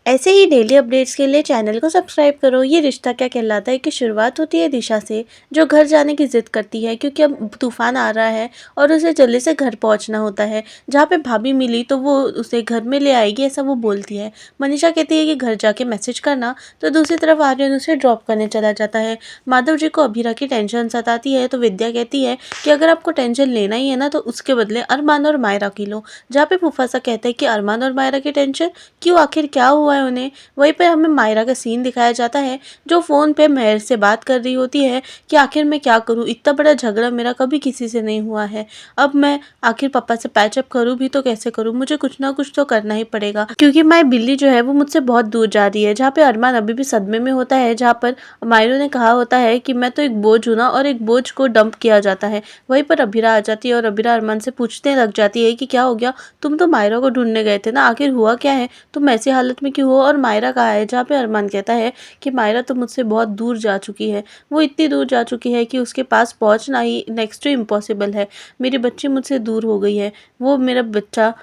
ऐसे ही daily updates के लिए चैनल को सब्सक्राइब करो। ये रिश्ता क्या कहलाता है की शुरुआत होती है दिशा से, जो घर जाने की जिद करती है क्योंकि अब तूफान आ रहा है और उसे जल्दी से घर पहुंचना होता है। जहाँ पे भाभी मिली तो वो उसे घर में ले आएगी, ऐसा वो बोलती है। मनीषा कहती है कि घर जाके मैसेज करना, तो दूसरी तरफ आर्यन उसे ड्रॉप करने चला जाता है। माधव जी को अभीरा की टेंशन सताती है तो विद्या कहती है कि अगर आपको टेंशन लेना ही है ना तो उसके बदले अरमान और मायरा की लो। जहाँ पे फूफासा कहता है कि अरमान और मायरा की टेंशन क्यों, आखिर क्या हुआ है उन्हें। वहीं पे हमें मायरा का सीन दिखाया जाता है जो फ़ोन पे मेहर से बात कर रही होती है कि आखिर मैं क्या करूं, इतना बड़ा झगड़ा मेरा कभी किसी से नहीं हुआ है। अब मैं आखिर पापा से पैचअप करूं भी तो कैसे करूं, मुझे कुछ ना कुछ तो करना ही पड़ेगा क्योंकि माई बिल्ली जो है वो मुझसे बहुत दूर जा रही है। जहाँ पे अरमान अभी भी सदमे में होता है, जहाँ पर मायरो ने कहा होता है कि मैं तो एक बोझ हूँ ना, और एक बोझ को डंप किया जाता है। वहीं पर अभीरा आ जाती है और अभीरा अरमान से पूछने लग जाती है कि क्या हो गया, तुम तो मायरा को ढूंढने गए थे ना, आखिर हुआ क्या है, तुम ऐसी हालत में क्यों हो और मायरा कहाँ है। जहाँ पे अरमान कहता है कि मायरा तो मुझसे बहुत दूर जा चुकी है, वो इतनी दूर जा चुकी है कि उसके पास पहुँचना ही नेक्स्ट टू इम्पॉसिबल है। मेरी बच्ची मुझसे दूर हो गई है, वो मेरा बच्चा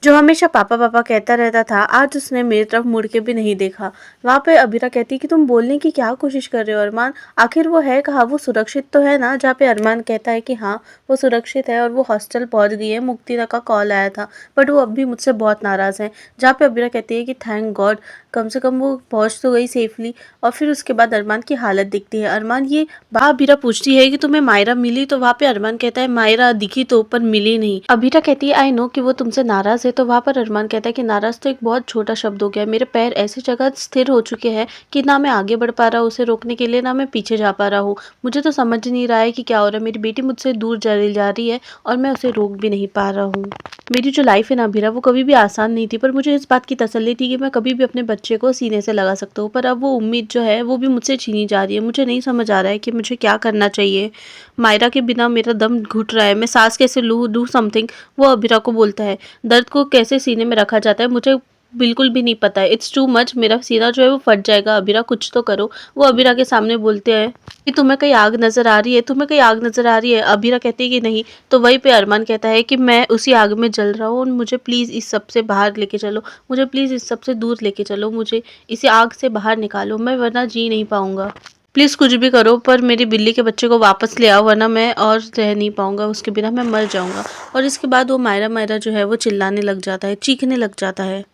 जो हमेशा पापा पापा कहता रहता था, आज उसने मेरी तरफ मुड़ के भी नहीं देखा। वहाँ पे अभीरा कहती है कि तुम बोलने की क्या कोशिश कर रहे हो अरमान, आखिर वो है कहाँ, वो सुरक्षित तो है ना। जहाँ पे अरमान कहता है कि हाँ वो सुरक्षित है और वो हॉस्टल पहुँच गई है, मुक्तिदा का कॉल आया था बट वो अब भी मुझसे बहुत नाराज़ है। जहाँ पे अभीरा कहती है कि थैंक गॉड कम से कम वो पहुँच तो गई सेफली। और फिर उसके बाद अरमान की हालत दिखती है। अरमान ये बात अभीरा पूछती है कि तुम्हें मायरा मिली, तो वहाँ पे अरमान कहता है मायरा दिखी तो पर मिली नहीं। अभीरा कहती है आई नो कि वो तुमसे नाराज है, तो वहाँ पर अरमान कहता है कि नाराज तो एक बहुत छोटा शब्द हो गया, मेरे पैर ऐसी जगह स्थिर हो चुके हैं कि ना मैं आगे बढ़ पा रहा हूँ उसे रोकने के लिए, ना मैं पीछे जा पा रहा हूँ। मुझे तो समझ नहीं रहा है कि क्या हो रहा है, मेरी बेटी मुझसे दूर जा रही है और मैं उसे रोक भी नहीं पा रहा हूँ। मेरी जो लाइफ है ना अभीरा, वो कभी भी आसान नहीं थी, पर मुझे इस बात की तसल्ली थी कि मैं कभी भी अपने बच्चे को सीने से लगा सकता हूँ, पर अब वो उम्मीद जो है वो भी मुझसे छीनी जा रही है। मुझे नहीं समझ आ रहा है कि मुझे क्या करना चाहिए। मायरा के बिना मेरा दम घुट रहा है, मैं सांस कैसे लूँ, डू समथिंग। वो अभीरा को बोलता है दर्द को कैसे सीने में रखा जाता है मुझे बिल्कुल भी नहीं पता है, इट्स टू मच, मेरा सीना जो है वो फट जाएगा, अभीरा कुछ तो करो। वो अभीरा के सामने बोलते हैं कि तुम्हें कहीं आग नजर आ रही है, तुम्हें कहीं आग नजर आ रही है। अभीरा कहती है कि नहीं, तो वहीं पे अरमान कहता है कि मैं उसी आग में जल रहा हूँ और मुझे प्लीज़ इस सब से बाहर लेके चलो, मुझे प्लीज़ इस सब से दूर लेके चलो, मुझे इसी आग से बाहर निकालो, मैं वरना जी नहीं पाऊंगा। प्लीज़ कुछ भी करो पर मेरी बिल्ली के बच्चे को वापस ले आओ, वरना मैं और रह नहीं पाऊंगा, उसके बिना मैं मर जाऊंगा। और इसके बाद वो मायरा मायरा जो है वो चिल्लाने लग जाता है, चीखने लग जाता है।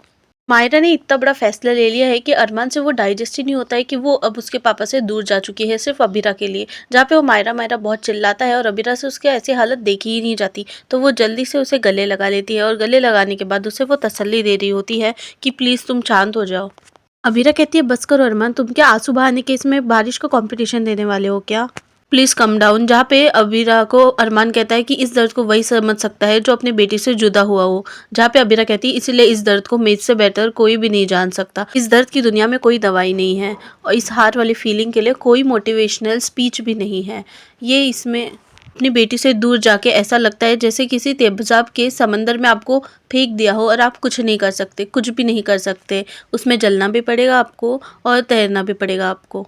मायरा ने इतना बड़ा फैसला ले लिया है कि अरमान से वो डाइजेस्ट ही नहीं होता है कि वो अब उसके पापा से दूर जा चुकी है सिर्फ अबीरा के लिए। जहाँ पे वो मायरा मायरा बहुत चिल्लाता है और अबीरा से उसके ऐसी हालत देखी ही नहीं जाती, तो वो जल्दी से उसे गले लगा लेती है और गले लगाने के बाद उसे वो तसल्ली दे रही होती है कि प्लीज़ तुम शांत हो जाओ। अबीरा कहती है बस करो अरमान, तुम क्या आंसू बहाने के इसमें बारिश को कंपटीशन देने वाले हो क्या, प्लीज़ कम डाउन। जहाँ पे अबीरा को अरमान कहता है कि इस दर्द को वही समझ सकता है जो अपनी बेटी से जुदा हुआ हो। जहाँ पे अबीरा कहती है इसलिए इस दर्द को मेरे से बेहतर कोई भी नहीं जान सकता, इस दर्द की दुनिया में कोई दवाई नहीं है और इस हार वाली फीलिंग के लिए कोई मोटिवेशनल स्पीच भी नहीं है। ये इसमें अपनी बेटी से दूर जाके ऐसा लगता है जैसे किसी तेजाब के समंदर में आपको फेंक दिया हो और आप कुछ नहीं कर सकते, कुछ भी नहीं कर सकते, उसमें जलना भी पड़ेगा आपको और तैरना भी पड़ेगा आपको।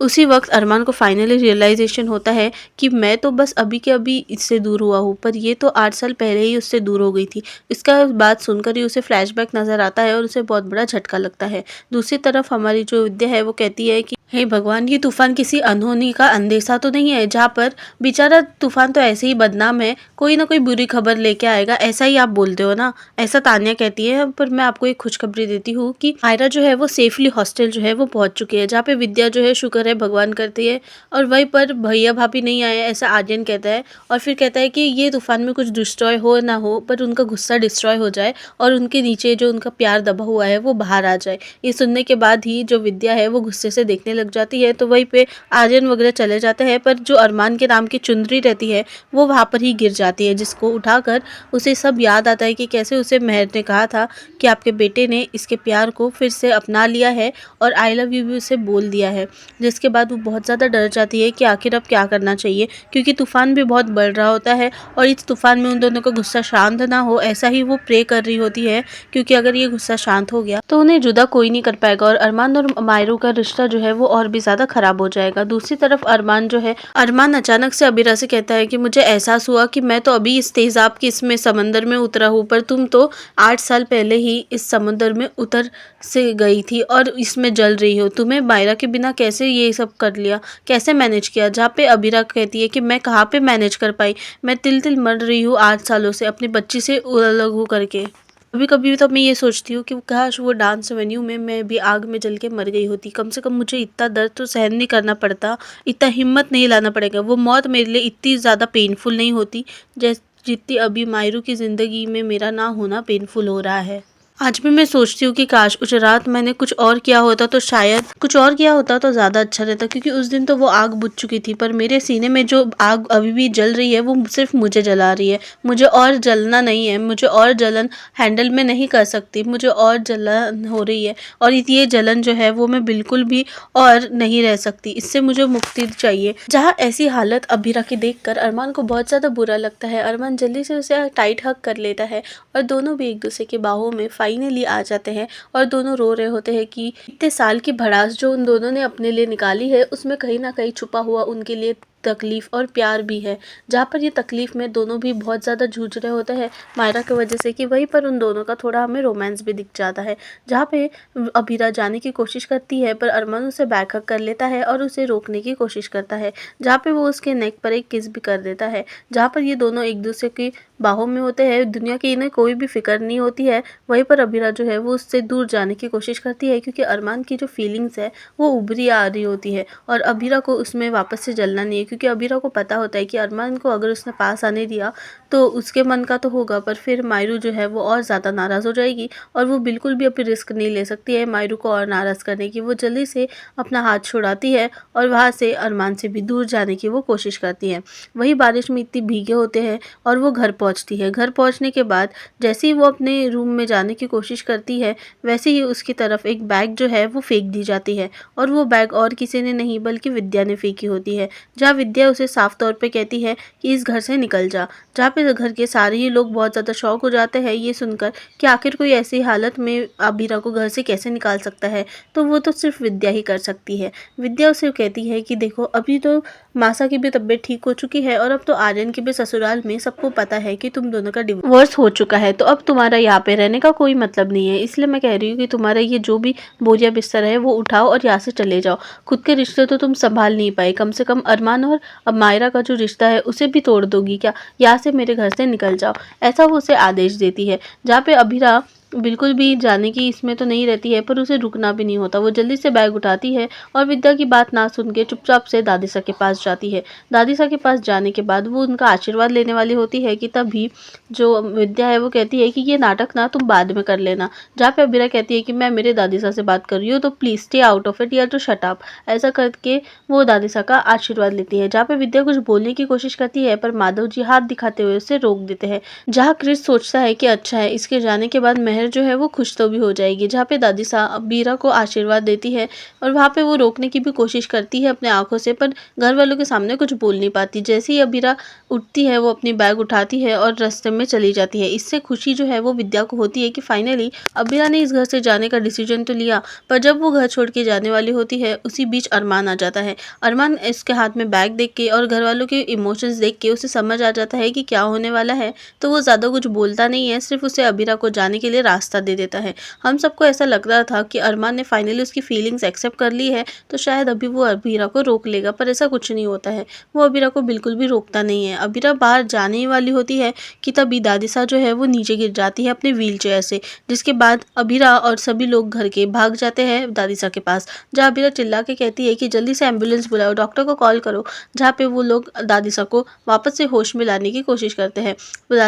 उसी वक्त अरमान को फाइनली रियलाइजेशन होता है कि मैं तो बस अभी के अभी इससे दूर हुआ हूँ, पर ये तो 8 साल पहले ही उससे दूर हो गई थी। इसका बात सुनकर ही उसे फ्लैशबैक नज़र आता है और उसे बहुत बड़ा झटका लगता है। दूसरी तरफ हमारी जो विद्या है वो कहती है कि हे भगवान, ये तूफान किसी अनहोनी का अंदेशा तो नहीं है, जहाँ पर बेचारा तूफान तो ऐसे ही बदनाम है, कोई ना कोई बुरी खबर लेके आएगा, ऐसा ही आप बोलते हो ना, ऐसा तान्या कहती है। पर मैं आपको एक खुशखबरी देती हूँ कि आयरा जो है वो सेफली हॉस्टल जो है वो पहुंच चुकी है। जहाँ पे विद्या जो है शुक्र है भगवान करती है और वहीं पर भैया भाभी नहीं आए ऐसा आर्यन कहता है और फिर कहता है कि ये तूफान में कुछ डिस्ट्रॉय हो ना हो पर उनका गुस्सा डिस्ट्रॉय हो जाए और उनके नीचे जो उनका प्यार दबा हुआ है वो बाहर आ जाए। ये सुनने के बाद ही जो विद्या है वो गुस्से से देखने लग जाती है, तो वहीं पे आर्यन वगैरह चले जाते हैं, पर जो अरमान के नाम की चुंदरी रहती है वो वहाँ पर ही गिर जाती है, जिसको उठाकर उसे सब याद आता है कि कैसे उसे मेहर ने कहा था कि आपके बेटे ने इसके प्यार को फिर से अपना लिया है और आई लव यू भी उसे बोल दिया है। जिसके बाद वो बहुत ज़्यादा डर जाती है कि आखिर अब क्या करना चाहिए, क्योंकि तूफान भी बहुत बढ़ रहा होता है और इस तूफान में उन दोनों का गुस्सा शांत ना हो ऐसा ही वो प्रे कर रही होती है, क्योंकि अगर ये गुस्सा शांत हो गया तो उन्हें जुदा कोई नहीं कर पाएगा और अरमान और मायरू का रिश्ता जो है वो और भी ज़्यादा ख़राब हो जाएगा। दूसरी तरफ अरमान जो है, अरमान अचानक से अबीरा से कहता है कि मुझे एहसास हुआ कि मैं तो अभी इस तेज़ाब के इसमें समंदर में उतरा हूँ, पर तुम तो 8 साल पहले ही इस समुद्र में उतर से गई थी और इसमें जल रही हो। तुम्हें मायरा के बिना कैसे ये सब कर लिया, कैसे मैनेज किया? जहाँ पे अबीरा कहती है कि मैं कहाँ पे मैनेज कर पाई, मैं तिल-तिल मर रही हूँ 8 सालों से अपनी बच्ची से अलग हो करके। कभी-कभी तो मैं ये सोचती हूँ कि काश वो डांस वेन्यू में मैं भी आग में जल के मर गई होती। कम से कम मुझे इतना दर्द तो सहन नहीं करना पड़ता, इतना हिम्मत नहीं लाना पड़ेगा। वो मौत मेरे लिए इतनी ज़्यादा पेनफुल नहीं होती, जितनी अभी मायरू की ज़िंदगी में मेरा ना होना पेनफुल हो रहा है। आज भी मैं सोचती हूँ कि काश उस रात मैंने कुछ और किया होता तो शायद कुछ और किया होता तो ज़्यादा अच्छा रहता, क्योंकि उस दिन तो वो आग बुझ चुकी थी, पर मेरे सीने में जो आग अभी भी जल रही है वो सिर्फ मुझे जला रही है। मुझे और जलना नहीं है, मुझे और जलन हैंडल में नहीं कर सकती, मुझे और जलन हो रही है और ये जलन जो है वो मैं बिल्कुल भी और नहीं रह सकती, इससे मुझे मुक्ति चाहिए। जहाँ ऐसी हालत अबीरा की देखकर अरमान को बहुत ज़्यादा बुरा लगता है। अरमान जल्दी से उसे टाइट हग कर लेता है और दोनों भी एक दूसरे की बाहों में फाइनली आ जाते हैं और दोनों रो रहे होते हैं कि इतने साल की भड़ास जो उन दोनों ने अपने लिए निकाली है उसमें कहीं ना कहीं छुपा हुआ उनके लिए तकलीफ और प्यार भी है। जहाँ पर ये तकलीफ में दोनों भी बहुत ज़्यादा जूझ रहे होते हैं मायरा की वजह से, कि वहीं पर उन दोनों का थोड़ा हमें रोमांस भी दिख जाता है। जहाँ पे अबीरा जाने की कोशिश करती है पर अरमान उसे बैकअप कर लेता है और उसे रोकने की कोशिश करता है। जहाँ पे वो उसके नेक पर एक किस भी कर देता है। जहाँ पर ये दोनों एक दूसरे की बाहों में होते हैं, दुनिया की इन्हें कोई भी फिक्र नहीं होती है। वहीं पर अबीरा जो है वो उससे दूर जाने की कोशिश करती है, क्योंकि अरमान की जो फीलिंग्स है वो उभरी आ रही होती है और अबीरा को उसमें वापस से जलना नहीं है, क्योंकि अबीरा को पता होता है कि अरमान को अगर उसने पास आने दिया तो उसके मन का तो होगा, पर फिर मायरू जो है वो और ज़्यादा नाराज़ हो जाएगी और वो बिल्कुल भी अभी रिस्क नहीं ले सकती है मायरू को और नाराज़ करने की। वो जल्दी से अपना हाथ छुड़ाती है और वहाँ से अरमान से भी दूर जाने की वो कोशिश करती है। वही बारिश में इतनी भीगे होते हैं और वो घर पहुँचती है। घर पहुँचने के बाद जैसे ही वो अपने रूम में जाने की कोशिश करती है, वैसे ही उसकी तरफ एक बैग जो है वो फेंक दी जाती है और वो बैग और किसी ने नहीं बल्कि विद्या ने फेंकी होती है। जहाँ विद्या उसे साफ तौर पे कहती है कि इस घर से निकल जा। जहाँ पे घर के सारे ही लोग बहुत ज़्यादा शॉक हो जाते हैं ये सुनकर कि आखिर कोई ऐसी हालत में अबीरा को घर से कैसे निकाल सकता है, तो वो तो सिर्फ विद्या ही कर सकती है। विद्या उसे कहती है कि देखो अभी तो मासा की भी तबीयत ठीक हो चुकी है और अब तो आर्यन के भी ससुराल में सबको पता है कि तुम दोनों का डिवोर्स हो चुका है, तो अब तुम्हारा यहाँ पे रहने का कोई मतलब नहीं है। इसलिए मैं कह रही हूँ कि तुम्हारा ये जो भी बोरिया बिस्तर है वो उठाओ और यहाँ से चले जाओ। खुद के रिश्ते तो तुम संभाल नहीं पाए, कम से कम अरमान और अब मायरा का जो रिश्ता है उसे भी तोड़ दोगी क्या? यहाँ से मेरे घर से निकल जाओ, ऐसा वो उसे आदेश देती है। जहाँ पे अबीरा बिल्कुल भी जाने की इसमें तो नहीं रहती है, पर उसे रुकना भी नहीं होता। वो जल्दी से बैग उठाती है और विद्या की बात ना सुन के चुपचाप से दादीसा के पास जाती है। दादीसा के पास जाने के बाद वो उनका आशीर्वाद लेने वाली होती है कि तभी जो विद्या है वो कहती है कि ये नाटक ना तुम बाद में कर लेना। जहाँ पे अबीरा कहती है कि मैं मेरे दादीसा से बात कर रही हूँ तो please stay out of it या तो शट अप। ऐसा करके वो दादीसा का आशीर्वाद लेती है। जहाँ पे विद्या कुछ बोलने की कोशिश करती है पर माधव जी हाथ दिखाते हुए उसे रोक देते हैं। जहाँ क्रिस सोचता है कि अच्छा है इसके जाने के बाद मेहर जो है वो खुश तो भी हो जाएगी। जहाँ पे दादीसा अबीरा को आशीर्वाद देती है और वहाँ पे वो रोकने की भी कोशिश करती है अपने आंखों से, पर घर वालों के सामने कुछ बोल नहीं पाती। जैसे ही अबीरा उठती है वो अपनी बैग उठाती है और रास्ते में चली जाती है। इससे खुशी जो है वो विद्या को होती है कि फाइनली अबीरा ने इस घर से जाने का डिसीजन तो लिया, पर जब वो घर छोड़ के जाने वाली होती है उसी बीच अरमान आ जाता है। अरमान इसके हाथ में बैग देख के और घर वालों के इमोशंस देख के उसे समझ आ जाता है कि क्या होने वाला है, तो वो ज़्यादा कुछ बोलता नहीं है, सिर्फ उसे अबीरा को जाने के लिए रास्ता दे देता है। हम सबको ऐसा लग रहा था कि अरमान ने फाइनली उसकी फीलिंग्स एक्सेप्ट कर ली है तो शायद अभी वो अबीरा को रोक लेगा, पर ऐसा कुछ नहीं होता है। वो अबीरा को बिल्कुल भी रोकता नहीं है। अबीरा बाहर जाने ही वाली होती है कि तभी दादीसा जो है वो नीचे गिर जाती है अपने व्हील चेयर से, जिसके बाद अबीरा और सभी लोग घर के भाग जाते हैं दादीसा के पास। जहाँ अबीरा चिल्ला के कहती है कि जल्दी से एम्बुलेंस बुलाओ, डॉक्टर को कॉल करो। जहाँ पे वो लोग दादीसा को वापस से होश में लाने की कोशिश करते हैं।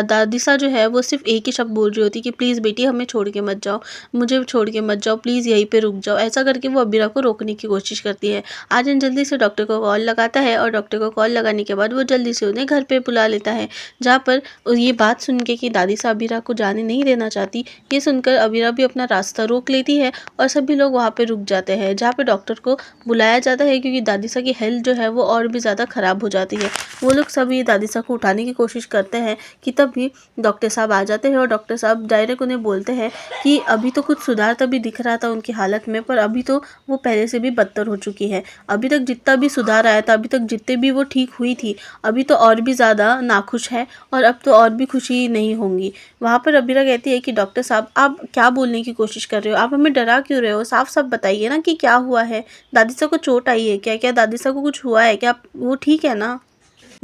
दादीसा जो है वो सिर्फ एक ही शब्द बोल रही होती कि प्लीज़ बेटी हमें छोड़ के मत जाओ, मुझे छोड़ के मत जाओ, प्लीज़ यहीं पे रुक जाओ। ऐसा करके वो अबीरा को रोकने की कोशिश करती है। आर्यन जल्दी से डॉक्टर को कॉल लगाता है और डॉक्टर को कॉल लगाने के बाद वो जल्दी से उन्हें घर पे बुला लेता है। जहाँ पर ये बात सुन के कि दादीसा अबीरा को जाने नहीं देना चाहती, ये सुनकर अबीरा भी अपना रास्ता रोक लेती है और सभी लोग वहाँ पे रुक जाते हैं। जहाँ पे डॉक्टर को बुलाया जाता है क्योंकि दादीसा की हेल्थ जो है वो और भी ज़्यादा ख़राब हो जाती है। वो लोग सभी दादीसा को उठाने की कोशिश करते हैं कि तभी डॉक्टर साहब आ जाते हैं और डॉक्टर साहब डायरेक्ट उन्हें बोल बोलते हैं कि अभी तो कुछ सुधार तभी दिख रहा था उनकी हालत में, पर अभी तो वो पहले से भी बदतर हो चुकी है। अभी तक जितना भी सुधार आया था, अभी तक जितने भी वो ठीक हुई थी, अभी तो और भी ज़्यादा नाखुश है और अब तो और भी खुशी नहीं होंगी। वहाँ पर अबीरा कहती है कि डॉक्टर साहब, आप क्या बोलने की कोशिश कर रहे हो? आप हमें डरा क्यों रहे हो? साफ-साफ बताइए ना कि क्या हुआ है? दादी को चोट आई है क्या? क्या दादी को कुछ हुआ है क्या? वो ठीक है ना?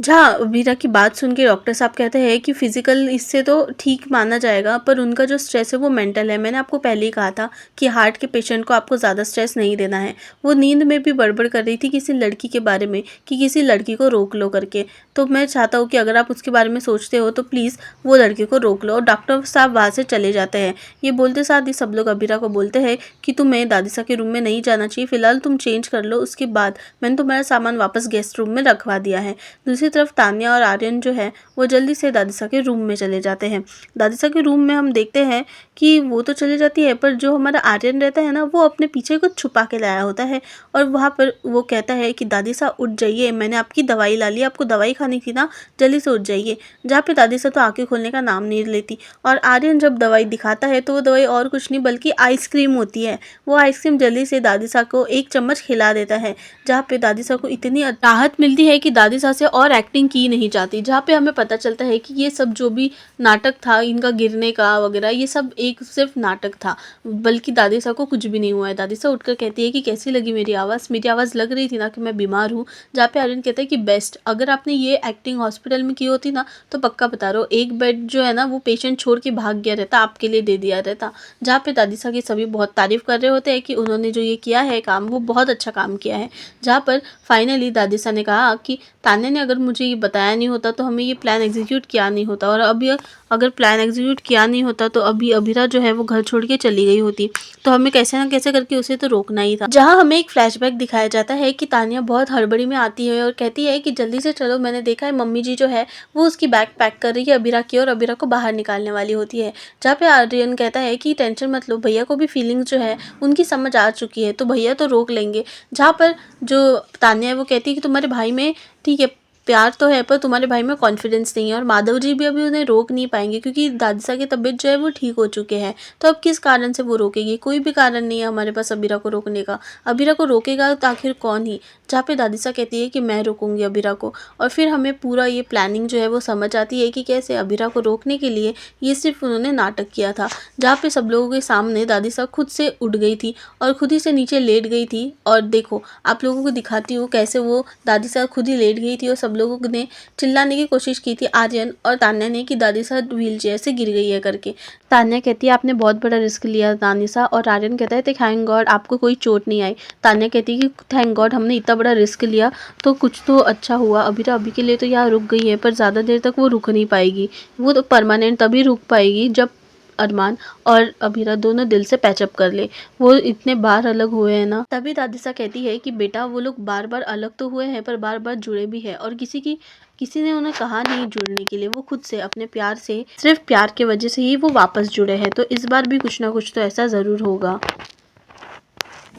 जहाँ वीरा की बात सुन के डॉक्टर साहब कहते हैं कि फिजिकल इससे तो ठीक माना जाएगा, पर उनका जो स्ट्रेस है वो मेंटल है। मैंने आपको पहले ही कहा था कि हार्ट के पेशेंट को आपको ज़्यादा स्ट्रेस नहीं देना है। वो नींद में भी बड़बड़ कर रही थी किसी लड़की के बारे में कि किसी लड़की को रोक लो करके। तो मैं चाहता हूँ कि अगर आप उसके बारे में सोचते हो तो प्लीज़ वो लड़की को रोक लो। और डॉक्टर साहब वहाँ से चले जाते हैं। ये बोलते साथ ही सब लोग अबीरा को बोलते हैं कि तुम्हें दादिसा के रूम में नहीं जाना चाहिए, फिलहाल तुम चेंज कर लो, उसके बाद मैंने तुम्हारा सामान वापस गेस्ट रूम में रखवा दिया है। दूसरी तरफ तान्या और आर्यन जो है वो जल्दी से दादिसा के रूम में चले जाते हैं। दादिसा के रूम में हम देखते हैं कि वो तो चली जाती है, पर जो हमारा आर्यन रहता है ना, वो अपने पीछे कुछ छुपा के लाया होता है और वहाँ पर वो कहता है कि दादिसा उठ जाइए, मैंने आपकी दवाई ला ली, आपको दवाई खानी थी ना, जल्दी से उठ जाइए। जहाँ पे दादिसा तो आंखें खोलने का नाम नहीं लेती और आर्यन जब दवाई दिखाता है तो वो दवाई और कुछ नहीं बल्कि आइसक्रीम होती है। वो आइसक्रीम जल्दी से दादिसा को एक चम्मच खिला देता है, जहाँ पे दादिसा को इतनी राहत मिलती है कि दादिसा से और एक्टिंग की नहीं जाती। जहाँ पे हमें पता चलता है कि ये सब जो भी नाटक था, इनका गिरने का वगैरह, ये सब एक सिर्फ नाटक था, बल्कि दादिसा को कुछ भी नहीं हुआ है। दादिसा उठकर कहती है कि कैसी लगी मेरी आवाज़ लग रही थी ना कि मैं बीमार हूँ। जहाँ पे आर्यन कहता है कि बेस्ट, अगर आपने ये एक्टिंग हॉस्पिटल में की होती ना तो पक्का बता रहा हूँ एक बेड जो है ना वो पेशेंट छोड़ के भाग गया रहता, आपके लिए दे दिया रहता। जहाँ पे दादिसा की सभी बहुत तारीफ कर रहे होते हैं कि उन्होंने जो ये किया है काम, वो बहुत अच्छा काम किया है। जहाँ पर फाइनली दादिसा ने कहा कि तान्या ने अगर मुझे ये बताया नहीं होता तो हमें ये प्लान एग्जीक्यूट किया नहीं होता, और अभी अगर प्लान एग्जीक्यूट किया नहीं होता तो अभी अबीरा जो है वो घर छोड़ के चली गई होती, तो हमें कैसे ना कैसे करके उसे तो रोकना ही था। जहाँ हमें एक फ्लैशबैक दिखाया जाता है कि तान्या बहुत हड़बड़ी में आती है और कहती है कि जल्दी से चलो, मैंने देखा है मम्मी जी जो है वो उसकी बैग पैक कर रही है अबीरा की और अबीरा को बाहर निकालने वाली होती है। जहाँ पे आर्यन कहता है कि टेंशन मत लो, भैया को भी फीलिंग्स जो है उनकी समझ आ चुकी है, तो भैया तो रोक लेंगे। जहाँ पर जो तान्या है वो कहती है कि तुम्हारे भाई में ठीक है प्यार तो है, पर तुम्हारे भाई में कॉन्फिडेंस नहीं है, और माधव जी भी अभी उन्हें रोक नहीं पाएंगे क्योंकि दादिसा की तबीयत जो है वो ठीक हो चुके हैं। तो अब किस कारण से वो रोकेगी? कोई भी कारण नहीं है हमारे पास अबीरा को रोकने का। अबीरा को रोकेगा तो आखिर कौन ही? जहाँ पे दादिसा कहती है कि मैं रोकूंगी अबीरा को, और फिर हमें पूरा ये प्लानिंग जो है वो समझ आती है कि कैसे अबीरा को रोकने के लिए ये सिर्फ उन्होंने नाटक किया था। जहाँ पे सब लोगों के सामने दादिसा खुद से उठ गई थी और खुद ही से नीचे लेट गई थी। और देखो आप लोगों को दिखाती हूँ कैसे वो दादिसा खुद ही लेट गई थी और सब लोगों ने चिल्लाने की कोशिश की थी, आर्यन और तान्या ने, कि दादिसा व्हील चेयर से गिर गई है करके। तान्या कहती है आपने बहुत बड़ा रिस्क लिया दानिशा, और आर्यन कहता है थैंक गॉड आपको कोई चोट नहीं आई। तान्या कहती है कि थैंक गॉड हमने इतना बड़ा रिस्क लिया तो कुछ तो अच्छा हुआ। अबीरा अभी के लिए तो यहाँ रुक गई है, पर ज़्यादा देर तक वो रुक नहीं पाएगी। वो तो परमानेंट तभी रुक पाएगी जब अरमान और अबीरा दोनों दिल से पैचअप कर ले। वो इतने बार अलग हुए हैं ना। तभी दादिसा कहती है कि बेटा वो लोग बार बार अलग तो हुए हैं पर बार बार जुड़े भी हैं, और किसी ने उन्हें कहा नहीं जुड़ने के लिए, वो खुद से अपने प्यार से, सिर्फ प्यार के वजह से ही वो वापस जुड़े हैं। तो इस बार भी कुछ ना कुछ तो ऐसा ज़रूर होगा।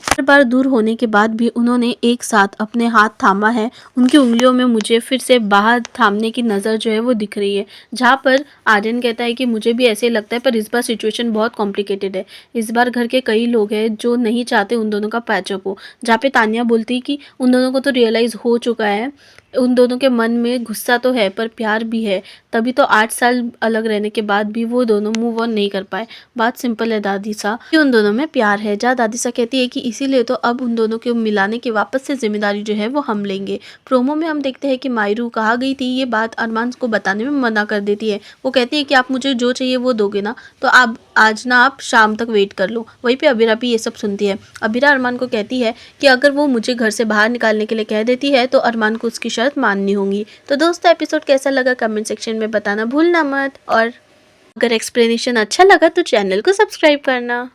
हर बार दूर होने के बाद भी उन्होंने एक साथ अपने हाथ थामा है। उनकी उंगलियों में मुझे फिर से बाहर थामने की नज़र जो है वो दिख रही है। जहाँ पर आर्यन कहता है कि मुझे भी ऐसे लगता है, पर इस बार सिचुएशन बहुत कॉम्प्लिकेटेड है। इस बार घर के कई लोग हैं जो नहीं चाहते उन दोनों का पैचअप हो। जहाँ पे तान्या बोलती है कि उन दोनों को तो रियलाइज़ हो चुका है, उन दोनों के मन में गुस्सा तो है पर प्यार भी है, तभी तो 8 साल अलग रहने के बाद भी वो दोनों मूव ऑन नहीं कर पाए। बात सिंपल है दादीसा, कि उन दोनों में प्यार है। जहाँ दादीसा कहती है कि इसीलिए तो अब उन दोनों को मिलाने की वापस से जिम्मेदारी जो है वो हम लेंगे। प्रोमो में हम देखते हैं कि मायरू कहा गई थी ये बात अरमान को बताने में मना कर देती है। वो कहती है कि आप मुझे जो चाहिए वो दोगे ना, तो आप आज ना आप शाम तक वेट कर लो। वहीं पे अबीरा भी ये सब सुनती है। अबीरा अरमान को कहती है कि अगर वो मुझे घर से बाहर निकालने के लिए कह देती है तो अरमान को उसकी शर्त माननी होगी। तो दोस्तों एपिसोड कैसा लगा कमेंट सेक्शन में बताना भूलना मत, और अगर एक्सप्लेनेशन अच्छा लगा तो चैनल को सब्सक्राइब करना।